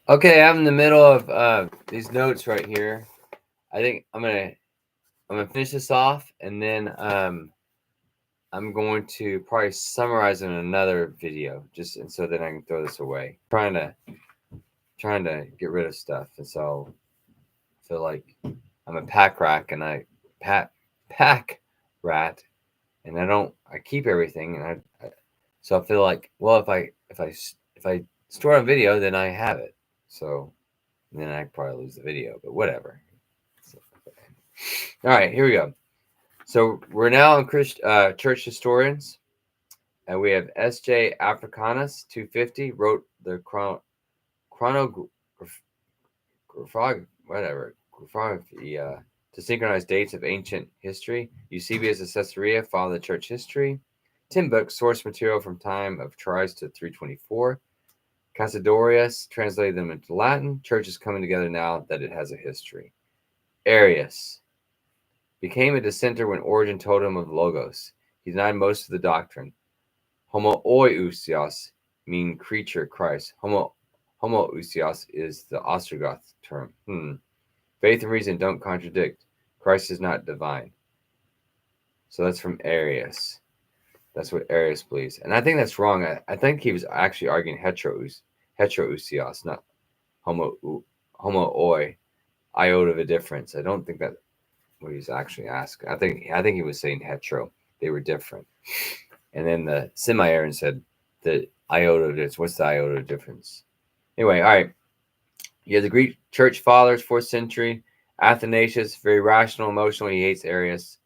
Okay, I'm in the middle of these notes right here. I think I'm gonna finish this off, and then I'm going to probably summarize in another video, just and so that I can throw this away. Trying to get rid of stuff, and so I feel like I'm a pack rack, and I pack rat, and I keep everything, and so I feel like, well, if I store a video, then I have it. So then I probably lose the video, but whatever. So, all right, here we go. So we're now on church historians, and we have S.J. Africanus 250 wrote the chronograph whatever graphography to synchronize dates of ancient history. Eusebius of Caesarea followed the church history. 10 books, source material from time of Trice to 324. Cassiodorus translated them into Latin. Church is coming together now that it has a history. Arius became a dissenter when Origen told him of Logos. He denied most of the doctrine. Homoousios mean creature Christ. Homoousios is the Ostrogoth term. Faith and reason don't contradict. Christ is not divine. So that's from Arius. That's what Arius believes. And I think that's wrong. I think he was actually arguing heterousios, not homooi, iota of a difference. I don't think that what he was actually asking. I think he was saying hetero. They were different. And then the semi-Arian said the iota of difference. What's the iota of difference? Anyway, all right. You have the Greek church fathers, 4th century. Athanasius, very rational, emotional. He hates Arius.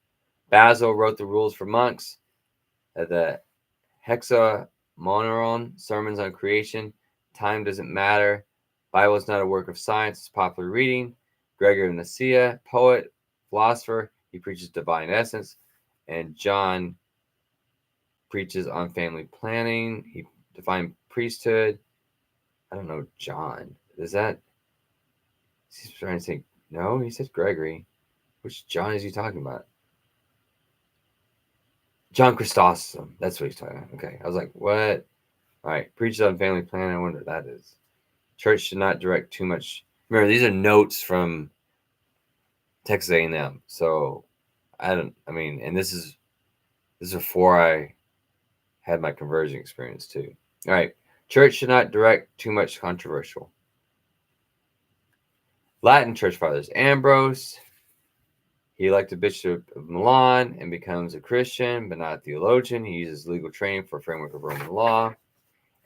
Basil wrote the rules for monks. The Hexamoneron, sermons on creation. Time doesn't matter. Bible is not a work of science. It's popular reading. Gregory of Nyssa, poet, philosopher. He preaches divine essence. And John preaches on family planning. He defined priesthood. I don't know, John. Is that? He's trying to say, no, he said Gregory. Which John is he talking about? John Chrysostom. That's what he's talking about. Okay. I was like, what? All right. Preaches on family planning. I wonder what that is. Church should not direct too much. Remember, these are notes from Texas A&M. So I mean, and this is before I had my conversion experience too. All right. Church should not direct too much controversial. Latin church fathers. Ambrose. He elected Bishop of Milan and becomes a Christian, but not a theologian. He uses legal training for a framework of Roman law.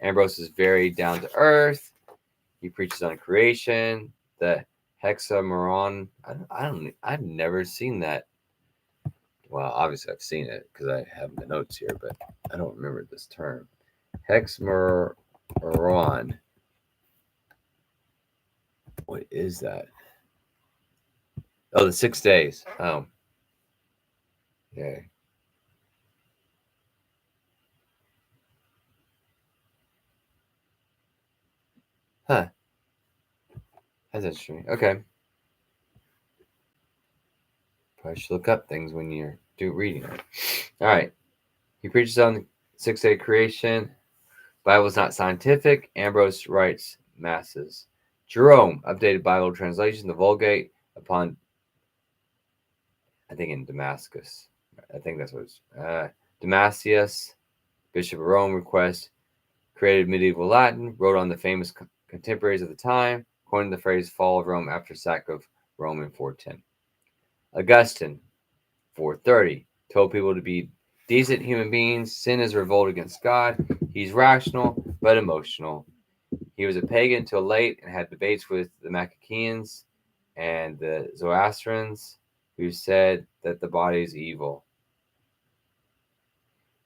Ambrose is very down to earth. He preaches on creation. The hexameron. I've never seen that. Well, obviously I've seen it because I have the notes here, but I don't remember this term. Hexameron. What is that? Oh, the 6 days. Oh, okay. Huh. That's interesting. Okay. Probably should look up things when you're reading it. All right. He preaches on the 6 day creation. Bible is not scientific. Ambrose writes masses. Jerome, updated Bible translation, the Vulgate, upon, I think in Damascus. I think that's what it's. Damasius, Bishop of Rome, request, created medieval Latin, wrote on the famous contemporaries of the time, coined the phrase fall of Rome after sack of Rome in 410. Augustine, 430, told people to be decent human beings. Sin is revolt against God. He's rational but emotional. He was a pagan until late and had debates with the Maccabees and the Zoroastrians, who said that the body is evil.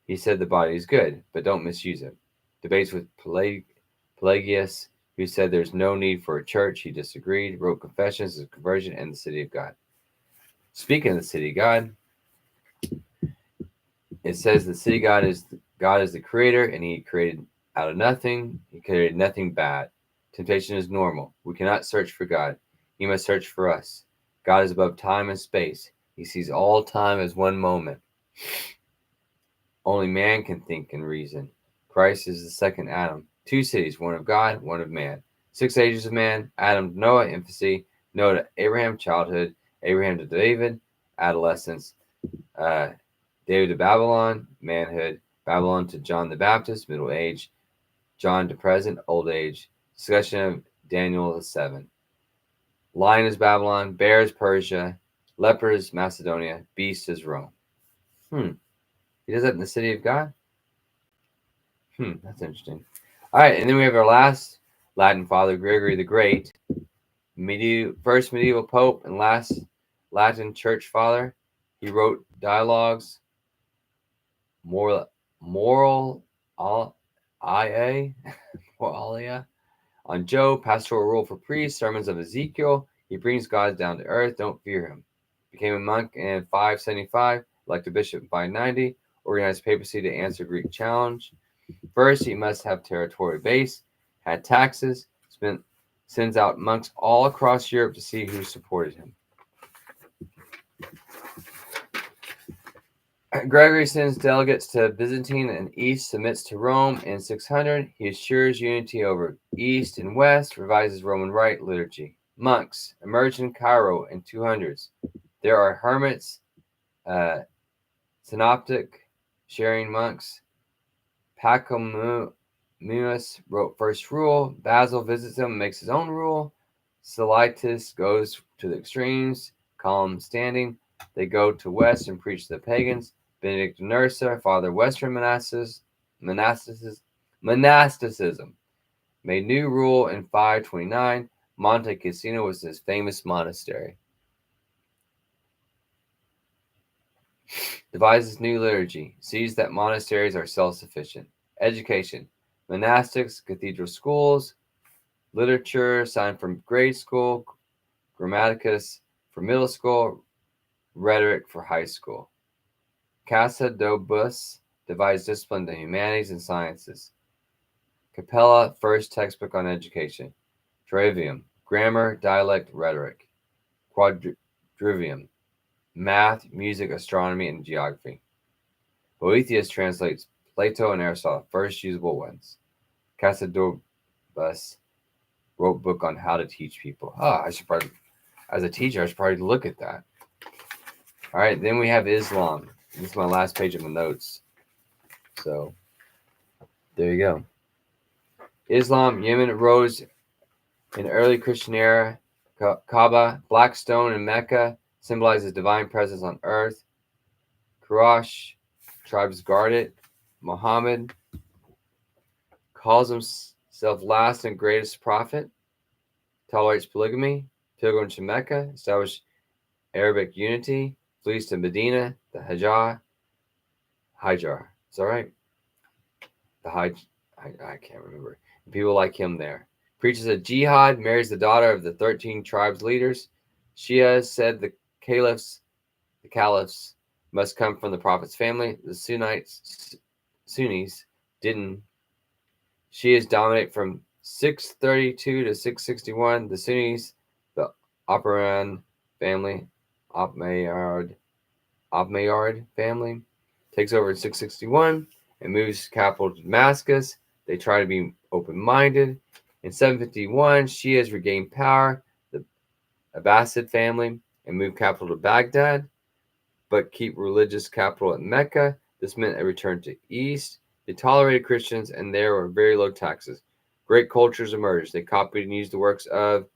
He said the body is good, but don't misuse it. Debates with Pelagius, who said there's no need for a church. He disagreed, wrote Confessions of Conversion and the City of God. Speaking of the City of God, it says the City God is the creator, and he created out of nothing. He created nothing bad. Temptation is normal. We cannot search for God. He must search for us. God is above time and space. He sees all time as one moment. Only man can think and reason. Christ is the second Adam. 2 cities, one of God, one of man. 6 ages of man: Adam to Noah, infancy; Noah to Abraham, childhood; Abraham to David, adolescence; uh, David to Babylon, manhood; Babylon to John the Baptist, middle age; John to present, old age. Discussion of Daniel 7. Lion is Babylon, bear is Persia, leopard is Macedonia, beast is Rome. He does that in the city of God? That's interesting. All right, and then we have our last Latin father, Gregory the Great, first medieval pope and last Latin church father. He wrote dialogues, moral IA, moralia, on Job, pastoral rule for priests, sermons of Ezekiel. He brings God down to earth. Don't fear him. Became a monk in 575, elected bishop in 590, organized papacy to answer Greek challenge. First, he must have territorial base, had taxes, sends out monks all across Europe to see who supported him. Gregory sends delegates to Byzantine and East, submits to Rome in 600. He assures unity over East and West, revises Roman Rite liturgy. Monks emerge in Cairo in 200s. There are hermits, synoptic, sharing monks. Pachomius wrote first rule. Basil visits him, makes his own rule. Silitus goes to the extremes, column standing. They go to west and preach to the pagans. Benedict of Nursa, father Western monasticism, made new rule in 529. Monte Cassino was his famous monastery. Devises new liturgy, sees that monasteries are self-sufficient. Education, monastics, cathedral schools, literature, signed from grade school, grammaticus for middle school, rhetoric for high school. Casa Dobus divides discipline to humanities and sciences. Capella, first textbook on education. Trivium, grammar, dialect, rhetoric. Quadrivium, math, music, astronomy, and geography. Boethius translates Plato and Aristotle, first usable ones. Casadobus wrote a book on how to teach people. I should probably, as a teacher, I should probably look at that. All right, then we have Islam. This is my last page of my notes. So, there you go. Islam, Yemen rose in early Christian era. Kaaba, black stone in Mecca, symbolizes divine presence on earth. Quraysh, tribes guard it. Muhammad calls himself last and greatest prophet. Tolerates polygamy. Pilgrim to Mecca, established Arabic unity. Flees to Medina, the Hajar. It's all right. The I can't remember. People like him there. Preaches a jihad, marries the daughter of the 13 tribes leaders. Shias said the caliphs must come from the prophet's family. The Sunnis didn't. Shias dominate from 632 to 661. The Sunnis, the Operan family, Abmayard family, takes over in 661 and moves capital to Damascus. They try to be open-minded. In 751, Shias regained power, the Abbasid family, and moved capital to Baghdad, but keep religious capital at Mecca. This meant a return to East. They tolerated Christians, and there were very low taxes. Great cultures emerged. They copied and used the works of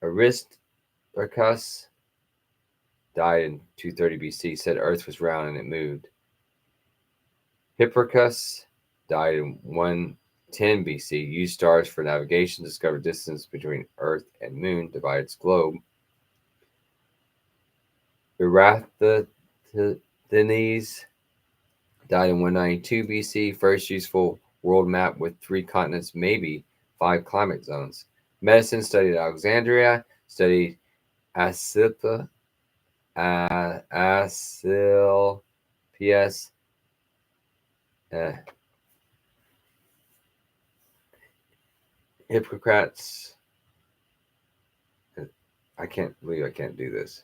Aristarchus, died in 230 BC, said Earth was round and it moved. Hipparchus died in 110 BC, used stars for navigation, discovered distance between Earth and Moon, divided its globe. Eratosthenes died in 192 BC, first useful world map with 3 continents, maybe 5 climate zones. Medicine, studied Alexandria, studied Asclepius, Hippocrates. I can't believe I can't do this.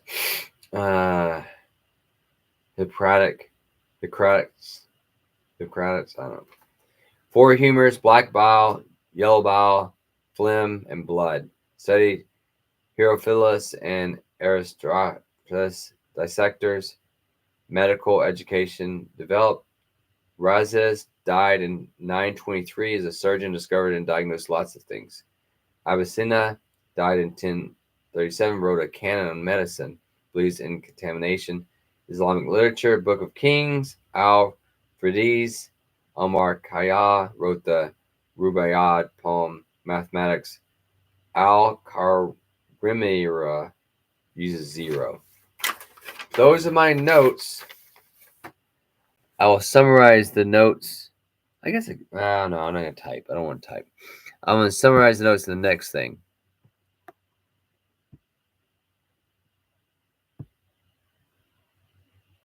Hippocrates. I don't know. 4 humors: black bile, yellow bile, phlegm, and blood. Studied Herophilus and Aristarchus, dissectors, medical education. Developed Rhazes, died in 923 as a surgeon, discovered and diagnosed lots of things. Avicenna died in 1037, wrote a canon on medicine, believes in contamination. Islamic literature, Book of Kings. Al-Fariz Omar Khayyam wrote the Rubaiyat poem. Mathematics, Al-Karimira uses zero. Those are my notes. I will summarize the notes. I guess, no, I'm not going to type. I don't want to type. I'm going to summarize the notes in the next thing.